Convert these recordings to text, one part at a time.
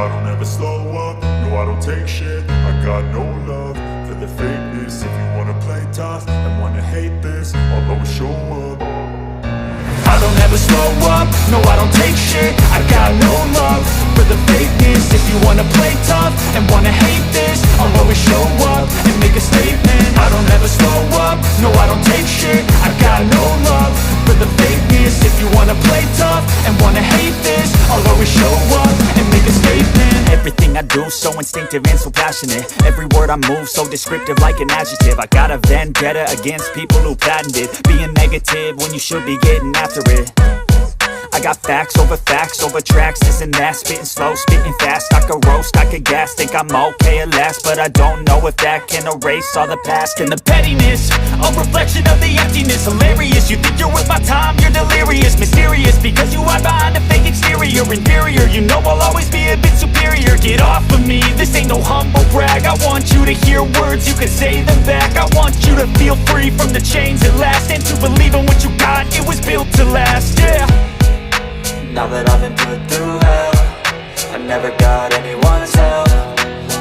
I don't ever slow up, no I don't take shit. I got no love for the fakeness. If you wanna play tough and wanna hate this, I'll always show up. I don't ever slow up, no I don't take shit. I got no love for the fakeness. If you wanna play tough and wanna hate this, I'll always show up and make a statement. I don't ever slow up, no I don't take shit. I got no love for the fakeness. If you wanna play tough and wanna hate this, I'll always show up and make a statement. Everything I do so instinctive and so passionate. Every word I move so descriptive like an adjective. I got a vendetta against people who patented being negative when you should be getting after it. I got facts over tracks, this and that. Spitting slow, spitting fast, I could roast, I could gas. Think I'm okay at last, but I don't know if that can erase all the past. And the pettiness, a reflection of the emptiness. Hilarious, you think you're worth my time, you're delirious. Mysterious, because you hide behind a fake exterior. Inferior, you know I'll always be a bit superior. Get off of me, this ain't no humble brag. I want you to hear words, you can say them back. I want you to feel free from the chains at last, and to believe in what you got, it was built to last, yeah. Now that I've been put through hell, I never got anyone's help.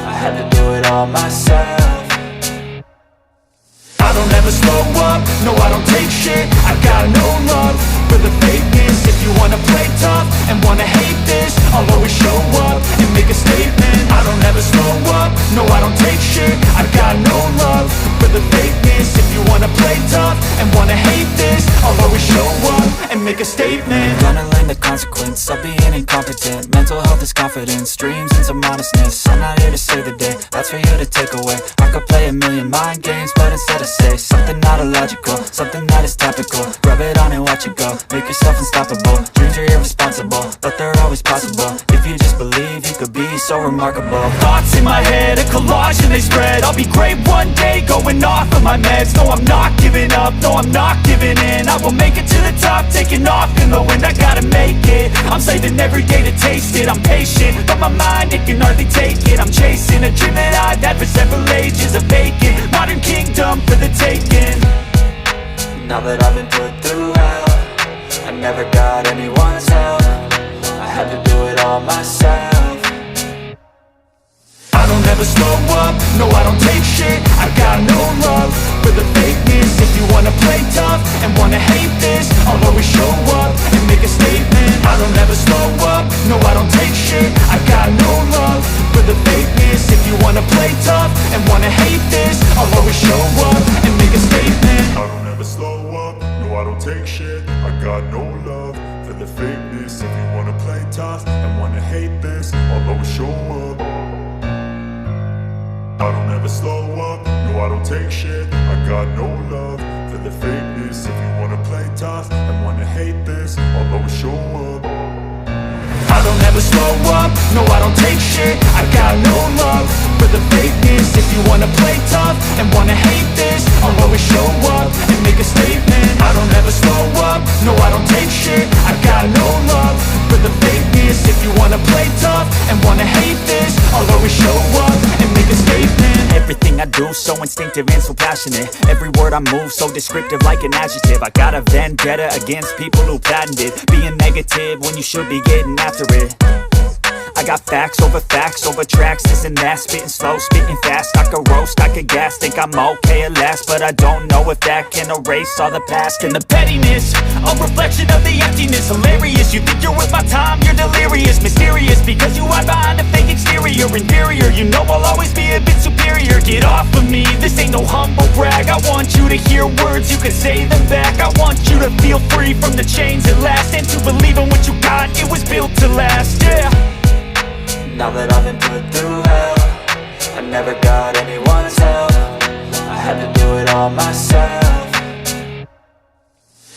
I had to do it all myself. I don't ever slow up, no I don't take shit. I got no love for the fakeness. If you wanna play tough and wanna hate this, I'll always show up and make a statement. I don't ever slow up, no I don't take shit. I got no love for the fakeness. If you wanna play tough and wanna hate this, I'll always show up and make a statement. Gonna learn the consequence of being incompetent. Mental health is confidence, dreams and some honestness. I'm not here to save the day, that's for you to take away. I could play a million mind games, but instead I say something not illogical, something that is topical. Rub it on and watch it go, make yourself unstoppable. Dreams are irresponsible, but they're always possible. If you just believe, you could be so remarkable. Thoughts in my head, a collage and they spread. I'll be great one day, going off of my meds. No, I'm not giving up, no, I'm not giving in. I will make it to the top, taking off in the wind. I gotta make it, I'm saving every day to taste it. I'm patient, but my mind, it can hardly take it. I'm chasing a dream that I've had for several ages. A vacant, modern kingdom for the taking. Now that I've been put through hell, I never got anyone's help. I had to do it all myself. I don't ever slow up, no I don't take shit. I got no love for the fakeness. If you wanna play tough and wanna hate this, I'll always show up and make a statement. I don't ever slow up, no I don't take shit. I got no love for the fakeness. If you wanna play tough and wanna hate this, I'll always show up and make a statement. I don't ever slow up, no I don't take shit. I got no love for the fakeness. If you wanna play tough and wanna hate this, I'll always show up. I don't ever slow up, no I don't take shit. I got no love for the fakeness. If you wanna play tough and wanna hate this, I'll always show up. I don't ever slow up, no I don't take shit. I got no love for the fakeness. If you wanna play tough and wanna hate this, I'll always show up and make a statement. I don't ever slow up, no I don't take shit. I got no love for the fakeness. If you wanna play tough and wanna hate this, I'll always show up and make a statement. Everything I do so instinctive and so passionate. Every word I move so descriptive like an adjective. I got a vendetta against people who patented being negative when you should be getting after it. I got facts over tracks, this and that. Spitting slow, spitting fast, I could roast, I could gas. Think I'm okay at last, but I don't know if that can erase all the past. And the pettiness, a reflection of the emptiness. Hilarious, you think you're worth my time, you're delirious. Mysterious, because you hide behind a fake exterior. Inferior, you know I'll always be a bit superior. Get off of me, this ain't no humble brag. I want you to hear words, you can say them back. I want you to feel free from the chains at last, and to believe in what you got, it was built to last, yeah. Now that I've been put through hell, I never got anyone's help. I had to do it all myself.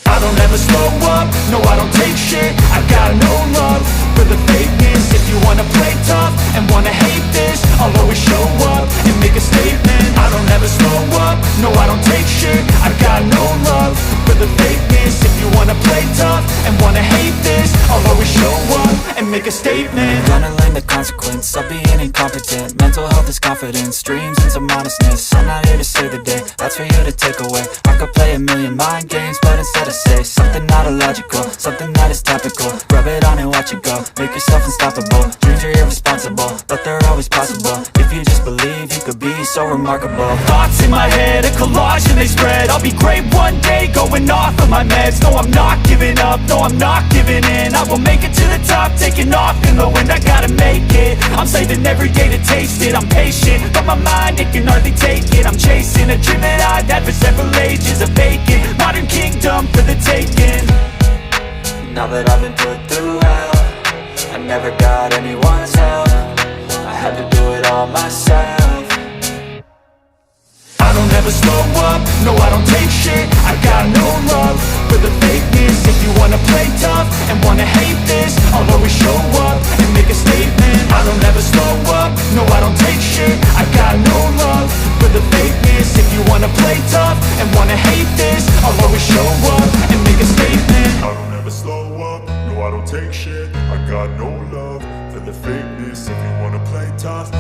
I don't ever slow up, no I don't take shit. I got no love for the fakeness. If you wanna play tough and wanna hate this, I'll always show up and make a statement. I don't ever slow up, no I don't take shit. I got no love for the fakeness. If you wanna play tough and wanna hate this, I'll always show up and make a statement. Gonna learn the consequence of being incompetent. Mental health is confidence, dreams and some honestness. I'm not here to save the day, that's for you to take away. I could play a million mind games, but instead I say something not illogical, something that is topical. Rub it on and watch it go, make yourself unstoppable. Dreams are irresponsible, impossible, but they're always possible. If you just believe, you could be so remarkable. Thoughts in my head, a collage and they spread. I'll be great one day, going off of my meds. No, I'm not giving up, no, I'm not giving in. I will make it to the top, taking off in the wind. I gotta make it, I'm saving every day to taste it. I'm patient, but my mind, it can hardly take it. I'm chasing a dream that I've had for several ages. A vacant, modern kingdom for the taking. Now that I've been put through hell, I never got anyone's help. I had to do it all myself. I don't ever slow up, no I don't take shit. I got no love for the fakeness. If you wanna play tough and wanna hate this, I'll always show up and make a statement. I don't ever slow up, no I don't take shit. I got no love for the fakeness. If you wanna play tough and wanna hate this, I'll always show up and make a statement. I don't ever slow up, no I don't take shit. I got no love for the fakeness. If you wanna play tough